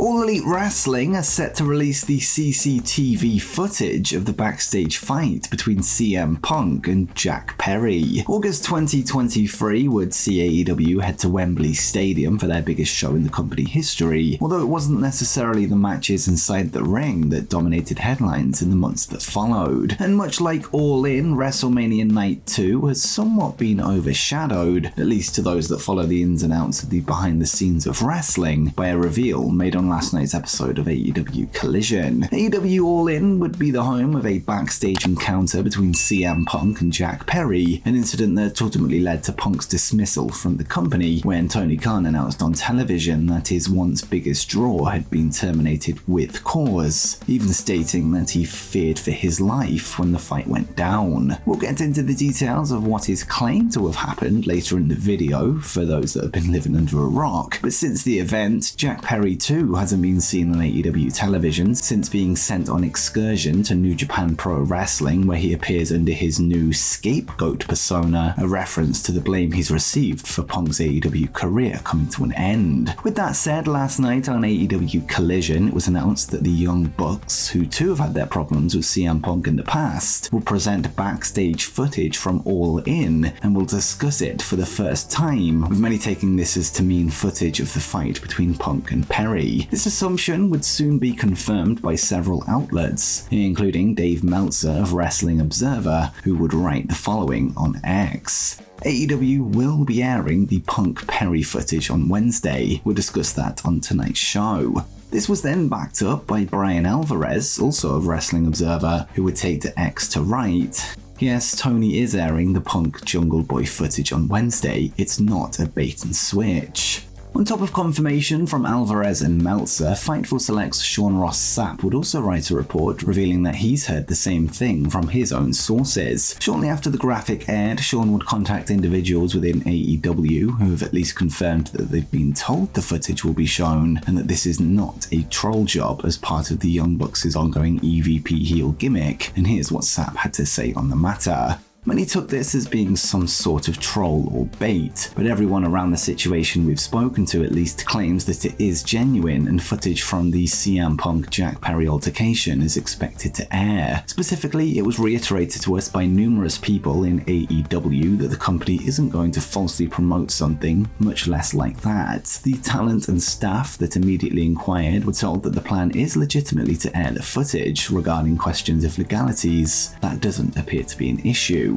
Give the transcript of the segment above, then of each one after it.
All Elite Wrestling are set to release the CCTV footage of the backstage fight between CM Punk and Jack Perry. August 2023 would see AEW head to Wembley Stadium for their biggest show in the company history, although it wasn't necessarily the matches inside the ring that dominated headlines in the months that followed. And much like All In, WrestleMania Night 2 has somewhat been overshadowed, at least to those that follow the ins and outs of the behind the scenes of wrestling, by a reveal made on last night's episode of AEW Collision. AEW All In would be the home of a backstage encounter between CM Punk and Jack Perry, an incident that ultimately led to Punk's dismissal from the company when Tony Khan announced on television that his once biggest draw had been terminated with cause, even stating that he feared for his life when the fight went down. We'll get into the details of what is claimed to have happened later in the video for those that have been living under a rock, but since the event, Jack Perry too hasn't been seen on AEW television since being sent on excursion to New Japan Pro-Wrestling, where he appears under his new scapegoat persona, a reference to the blame he's received for Punk's AEW career coming to an end. With that said, last night on AEW Collision, it was announced that the Young Bucks, who too have had their problems with CM Punk in the past, will present backstage footage from All In and will discuss it for the first time, with many taking this as to mean footage of the fight between Punk and Perry. This assumption would soon be confirmed by several outlets, including Dave Meltzer of Wrestling Observer, who would write the following on X. AEW will be airing the Punk Perry footage on Wednesday. We'll discuss that on tonight's show. This was then backed up by Brian Alvarez, also of Wrestling Observer, who would take to X to write, "Yes, Tony is airing the Punk Jungle Boy footage on Wednesday. It's not a bait and switch." On top of confirmation from Alvarez and Meltzer, Fightful Select's Sean Ross Sapp would also write a report revealing that he's heard the same thing from his own sources. Shortly after the graphic aired, Sean would contact individuals within AEW who have at least confirmed that they've been told the footage will be shown and that this is not a troll job as part of the Young Bucks' ongoing EVP heel gimmick, and here's what Sapp had to say on the matter. Many took this as being some sort of troll or bait, but everyone around the situation we've spoken to at least claims that it is genuine, and footage from the CM Punk Jack Perry altercation is expected to air. Specifically, it was reiterated to us by numerous people in AEW that the company isn't going to falsely promote something, much less like that. The talent and staff that immediately inquired were told that the plan is legitimately to air the footage regarding questions of legalities. That doesn't appear to be an issue.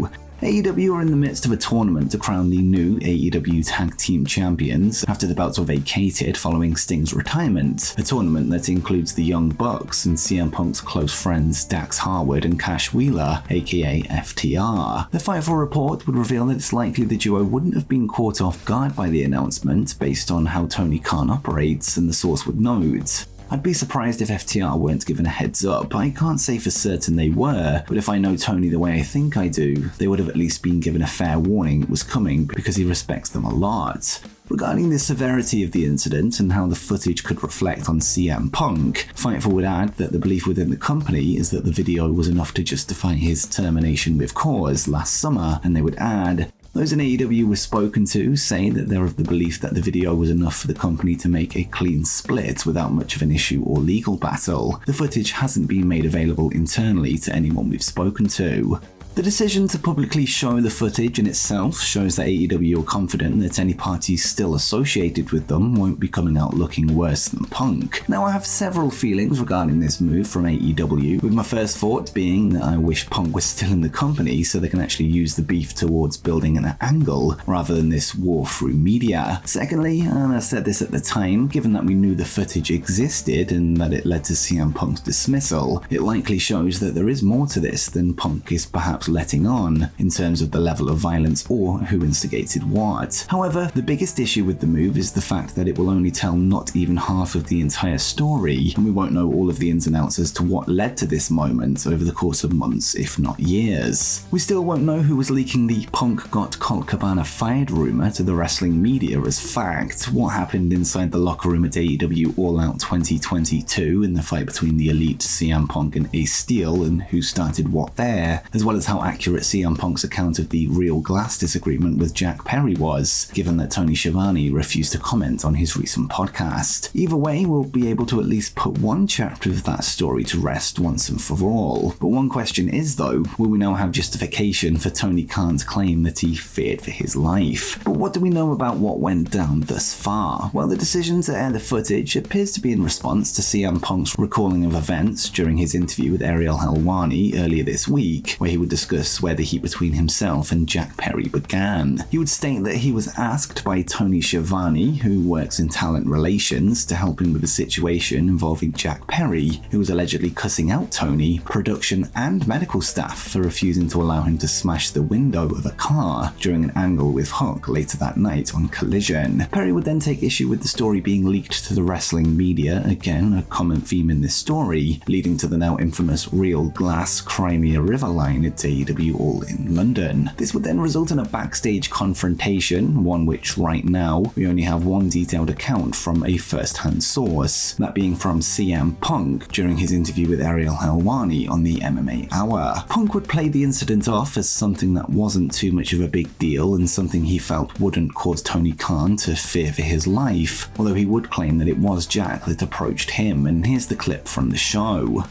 AEW are in the midst of a tournament to crown the new AEW Tag Team Champions after the belts were vacated following Sting's retirement, a tournament that includes the Young Bucks and CM Punk's close friends Dax Harwood and Cash Wheeler, aka FTR. The Fightful report would reveal that it's likely the duo wouldn't have been caught off guard by the announcement based on how Tony Khan operates, and the source would note, "I'd be surprised if FTR weren't given a heads up. I can't say for certain they were, but if I know Tony the way I think I do, they would have at least been given a fair warning it was coming because he respects them a lot." Regarding the severity of the incident and how the footage could reflect on CM Punk, Fightful would add that the belief within the company is that the video was enough to justify his termination with cause last summer, and they would add, "Those in AEW we've spoken to say that they're of the belief that the video was enough for the company to make a clean split without much of an issue or legal battle. The footage hasn't been made available internally to anyone we've spoken to." The decision to publicly show the footage in itself shows that AEW are confident that any parties still associated with them won't be coming out looking worse than Punk. Now, I have several feelings regarding this move from AEW, with my first thought being that I wish Punk was still in the company so they can actually use the beef towards building an angle rather than this war through media. Secondly, and I said this at the time, given that we knew the footage existed and that it led to CM Punk's dismissal, it likely shows that there is more to this than Punk is perhaps letting on in terms of the level of violence or who instigated what. However, the biggest issue with the move is the fact that it will only tell not even half of the entire story, and we won't know all of the ins and outs as to what led to this moment over the course of months, if not years. We still won't know who was leaking the Punk got Colt Cabana fired rumor to the wrestling media as fact, what happened inside the locker room at AEW All Out 2022 in the fight between the Elite, CM Punk and Ace Steel, and who started what there, as well as how how accurate CM Punk's account of the real glass disagreement with Jack Perry was, given that Tony Schiavone refused to comment on his recent podcast. Either way, we'll be able to at least put one chapter of that story to rest once and for all. But one question is though, will we now have justification for Tony Khan's claim that he feared for his life? But what do we know about what went down thus far? Well, the decision to air the footage appears to be in response to CM Punk's recalling of events during his interview with Ariel Helwani earlier this week, where he would discuss where the heat between himself and Jack Perry began. He would state that he was asked by Tony Schiavone, who works in talent relations, to help him with a situation involving Jack Perry, who was allegedly cussing out Tony, production and medical staff for refusing to allow him to smash the window of a car during an angle with Hook later that night on Collision. Perry would then take issue with the story being leaked to the wrestling media, again a common theme in this story, leading to the now infamous Real Glass Crimea River line at AEW All in London. This would then result in a backstage confrontation, one which right now we only have one detailed account from a first-hand source, that being from CM Punk during his interview with Ariel Helwani on the MMA Hour. Punk would play the incident off as something that wasn't too much of a big deal and something he felt wouldn't cause Tony Khan to fear for his life, although he would claim that it was Jack that approached him, and here's the clip from the show.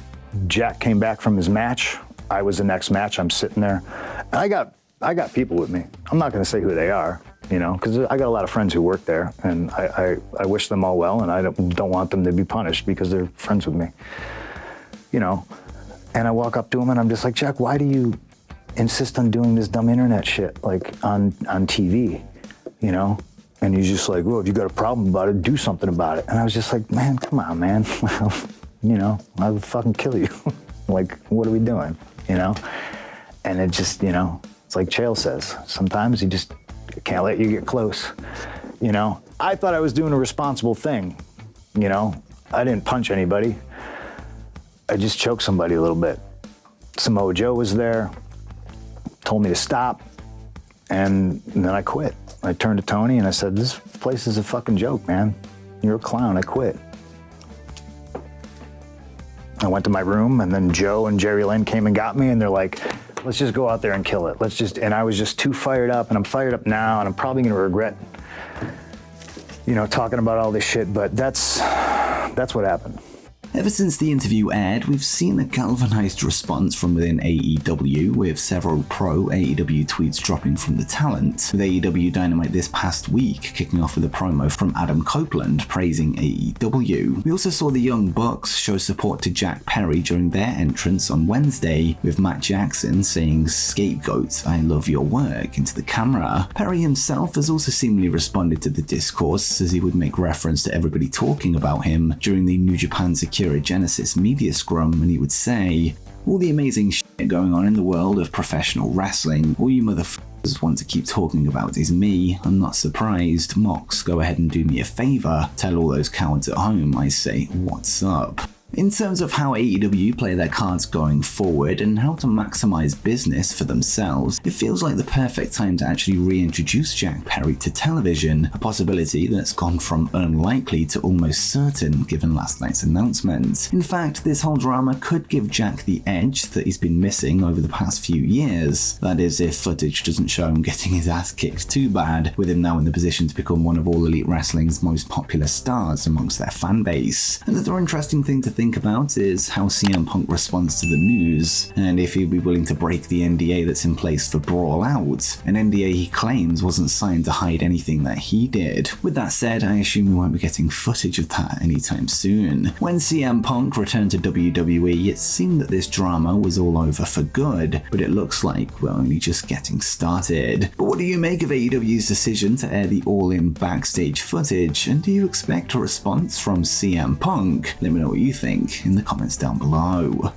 Jack came back from his match. I was the next match. I'm sitting there. And I got people with me. I'm not going to say who they are, because I got a lot of friends who work there, and I wish them all well, and I don't want them to be punished because they're friends with me, And I walk up to him and I'm just like, Jack, why do you insist on doing this dumb internet shit like on TV, And he's just like, well, if you got a problem about it, do something about it. And I was just like, man, come on, man. I would fucking kill you. Like, what are we doing? And it just, it's like Chael says, sometimes you just can't let you get close. I thought I was doing a responsible thing. I didn't punch anybody. I just choked somebody a little bit. Samoa Joe was there, told me to stop, and then I quit. I turned to Tony and I said, this place is a fucking joke, man. You're a clown, I quit. I went to my room, and then Joe and Jerry Lynn came and got me, and they're like, let's just go out there and kill it. And I was just too fired up, and I'm fired up now, and I'm probably gonna regret, talking about all this shit, but that's what happened. Ever since the interview aired, we've seen a galvanized response from within AEW, with several pro-AEW tweets dropping from the talent, with AEW Dynamite this past week kicking off with a promo from Adam Copeland praising AEW. We also saw the Young Bucks show support to Jack Perry during their entrance on Wednesday, with Matt Jackson saying, "Scapegoat, I love your work," into the camera. Perry himself has also seemingly responded to the discourse, as he would make reference to everybody talking about him during the New Japan Security Genesis media scrum, and he would say, "All the amazing shit going on in the world of professional wrestling, all you motherfuckers want to keep talking about is me. I'm not surprised. Mox, go ahead and do me a favor. Tell all those cowards at home I say, what's up?" In terms of how AEW play their cards going forward and how to maximize business for themselves, it feels like the perfect time to actually reintroduce Jack Perry to television, a possibility that's gone from unlikely to almost certain given last night's announcement. In fact, this whole drama could give Jack the edge that he's been missing over the past few years. That is, if footage doesn't show him getting his ass kicked too bad, with him now in the position to become one of All Elite Wrestling's most popular stars amongst their fan base. Another interesting thing to think about is how CM Punk responds to the news, and if he'd be willing to break the NDA that's in place for Brawl out, an NDA he claims wasn't signed to hide anything that he did. With that said, I assume we won't be getting footage of that anytime soon. When CM Punk returned to WWE, it seemed that this drama was all over for good, but it looks like we're only just getting started. But what do you make of AEW's decision to air the all-in backstage footage, and do you expect a response from CM Punk? Let me know what you think in the comments down below.